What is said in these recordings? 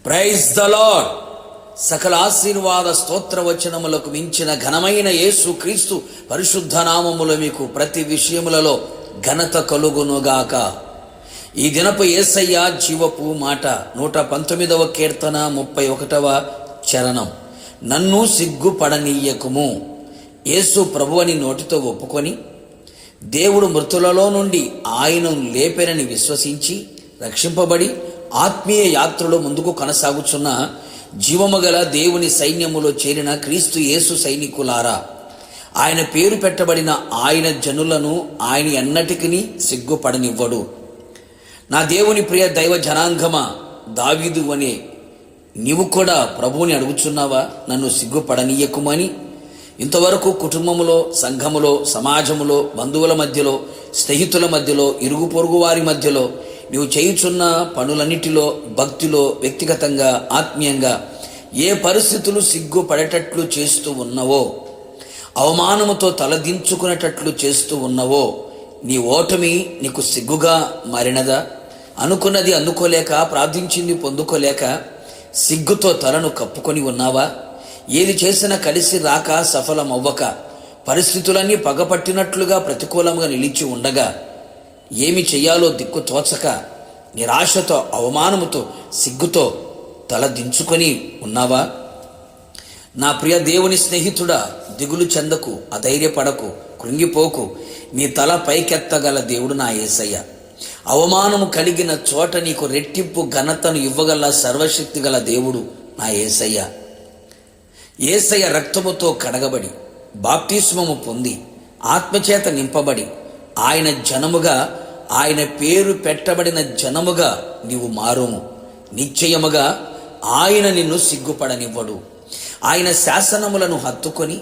Praise the lord. సకల ఆశీర్వాద స్తోత్ర వచనములకు మించిన ఘనమైన యేసు క్రీస్తు పరిశుద్ధ నామములో మీకు ప్రతి విషయములలో ఘనత కలుగునుగాక. ఈ దినపు యేసయ్య జీవపు మాట 119వ కీర్తన 31వ చరణం. నన్ను సిగ్గుపడనీయకుము. యేసు ప్రభువని నోటితో ఒప్పుకొని దేవుడు మృతులలో నుండి ఆయనను లేపెనని విశ్వసించి రక్షింపబడి ఆత్మీయ యాత్రలో ముందుకు కొనసాగుచున్న జీవముగల దేవుని సైన్యములో చేరిన క్రీస్తు యేసు సైనికులారా, ఆయన పేరు పెట్టబడిన ఆయన జనులను ఆయన ఎన్నటికీ సిగ్గుపడనివ్వడు. నా దేవుని ప్రియ దైవ జనాంగమా, దావీదు అనే నీవు కూడా ప్రభువుని అడుగుచున్నావా? నన్ను సిగ్గుపడనీయకుమని. ఇంతవరకు కుటుంబములో, సంఘములో, సమాజములో, బంధువుల మధ్యలో, స్నేహితుల మధ్యలో, ఇరుగు పొరుగు వారి మధ్యలో నీవు చేయుచున్న పనులన్నిటిలో, భక్తిలో, వ్యక్తిగతంగా, ఆత్మీయంగా ఏ పరిస్థితులు సిగ్గుపడేటట్లు చేస్తూ ఉన్నవో, అవమానముతో తలదించుకునేటట్లు చేస్తూ ఉన్నవో, నీ ఓటమి నీకు సిగ్గుగా మారినదా? అనుకున్నది అందుకోలేక, ప్రార్థించింది పొందుకోలేక సిగ్గుతో తలను కప్పుకొని ఉన్నావా? ఏది చేసినా కలిసి రాక, సఫలమవ్వక, పరిస్థితులన్నీ పగపట్టినట్లుగా ప్రతికూలంగా నిలిచి ఉండగా ఏమి చెయ్యాలో దిక్కు తోచక నిరాశతో, అవమానముతో, సిగ్గుతో తల దించుకొని ఉన్నావా? నా ప్రియ దేవుని స్నేహితుడా, దిగులు చెందకు, అధైర్యపడకు, కృంగిపోకు. నీ తల పైకెత్తగల దేవుడు నా యేసయ్య. అవమానము కలిగిన చోట నీకు రెట్టింపు ఘనతను ఇవ్వగల సర్వశక్తి గల దేవుడు నా యేసయ్య. యేసయ్య రక్తముతో కడగబడి, బాప్తిస్మము పొంది, ఆత్మచేత నింపబడి, ఆయన జనముగా, ఆయన పేరు పెట్టబడిన జనముగా నీవు మారుము. నిశ్చయముగా ఆయన నిన్ను సిగ్గుపడనివ్వడు. ఆయన శాసనములను హత్తుకొని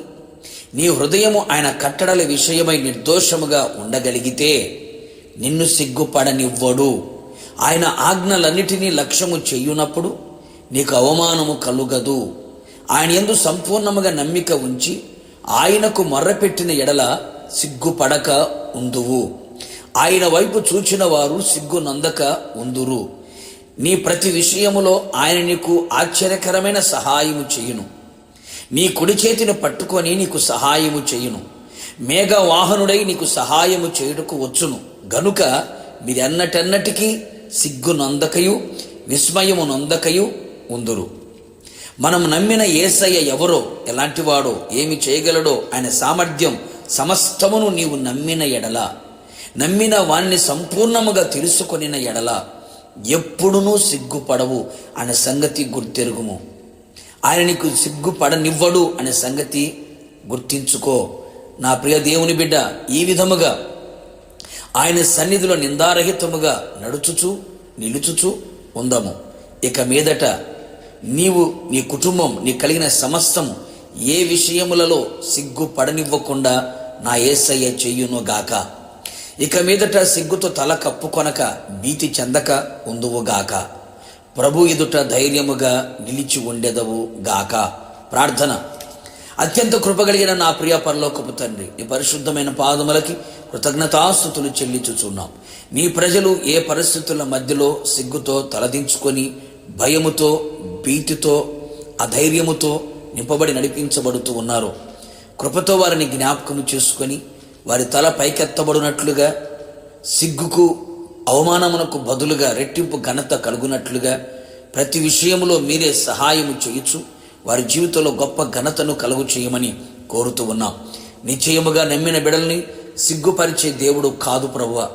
నీ హృదయము ఆయన కట్టడల విషయమై నిర్దోషముగా ఉండగలిగితే నిన్ను సిగ్గుపడనివ్వడు. ఆయన ఆజ్ఞలన్నిటినీ లక్ష్యము చెయ్యునప్పుడు నీకు అవమానము కలుగదు. ఆయన యందు సంపూర్ణముగా నమ్మిక ఉంచి ఆయనకు మొర్రపెట్టిన ఎడల సిగ్గుపడక ఉందువు. ఆయన వైపు చూచిన వారు సిగ్గునందక ఉందురు. నీ ప్రతి విషయములో ఆయన నీకు ఆశ్చర్యకరమైన సహాయము చేయును. నీ కుడి చేతిని పట్టుకొని నీకు సహాయము చేయును. మేఘవాహనుడై నీకు సహాయము చేయుటకు వచ్చును. గనుక మీరెన్నటెన్నటికీ సిగ్గునందకయు విస్మయము నొందకయు ఉందురు. మనం నమ్మిన యేసయ్య ఎవరో, ఎలాంటివాడో, ఏమి చేయగలడో, ఆయన సామర్థ్యం సమస్తమును నీవు నమ్మిన ఎడల, నమ్మిన వాణ్ణి సంపూర్ణముగా తెలుసుకొనిన ఎడల ఎప్పుడునూ సిగ్గుపడవు అనే సంగతి గుర్తెరుగుము. ఆయన నీకు సిగ్గుపడనివ్వడు అనే సంగతి గుర్తించుకో. నా ప్రియ దేవుని బిడ్డ, ఈ విధముగా ఆయన సన్నిధిలో నిందారహితముగా నడుచుచు నిలుచుచు ఉందము. ఇక మీదట నీవు, నీ కుటుంబం, నీ కలిగిన సమస్తము ఏ విషయములలో సిగ్గుపడనివ్వకుండా నా యేసయ్య చెయ్యునుగాక. ఇక మీదట సిగ్గుతో తల కప్పుకొనక, భీతి చెందక ఉందువుగాక. ప్రభు ఎదుట ధైర్యముగా నిలిచి ఉండెదవు గాక. ప్రార్థన. అత్యంత కృపగలిగిన నా ప్రియ పరలోకపు తండ్రి, నీ పరిశుద్ధమైన పాదములకి కృతజ్ఞతాస్తుతులు చెల్లించుచున్నాం. నీ ప్రజలు ఏ పరిస్థితుల మధ్యలో సిగ్గుతో తలదించుకొని, భయముతో, భీతితో, అధైర్యముతో నింపబడి నడిపించబడుతూ ఉన్నారు. కృపతో వారిని జ్ఞాపకము చేసుకొని వారి తల పైకెత్తబడినట్లుగా, సిగ్గుకు, అవమానమునకు బదులుగా రెట్టింపు ఘనత కలుగునట్లుగా ప్రతి విషయములో మీరే సహాయము చేయుచు వారి జీవితంలో గొప్ప ఘనతను కలుగు చేయమని కోరుతూ ఉన్నాం. నిశ్చయముగా నమ్మిన బిడల్ని సిగ్గుపరిచే దేవుడు కాదు ప్రభువా.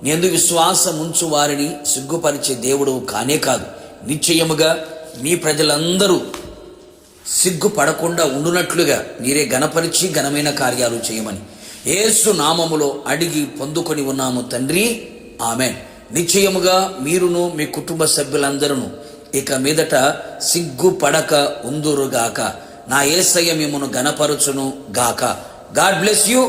నేందు విశ్వాసం ఉంచు వారిని సిగ్గుపరిచే దేవుడు కానే కాదు. నిశ్చయముగా మీ ప్రజలందరూ సిగ్గుపడకుండా ఉండునట్లుగా మీరే ఘనపరిచి ఘనమైన కార్యాలు చేయమని యేసు నామములో అడిగి పొందుకొని ఉన్నాము తండ్రి, ఆమెన్. నిశ్చయముగా మీరును మీ కుటుంబ సభ్యులందరూ ఇక మీదట సిగ్గుపడక ఉందురుగాక. నా యేసయ్య మిమ్మును ఘనపరచును గాక. God bless you.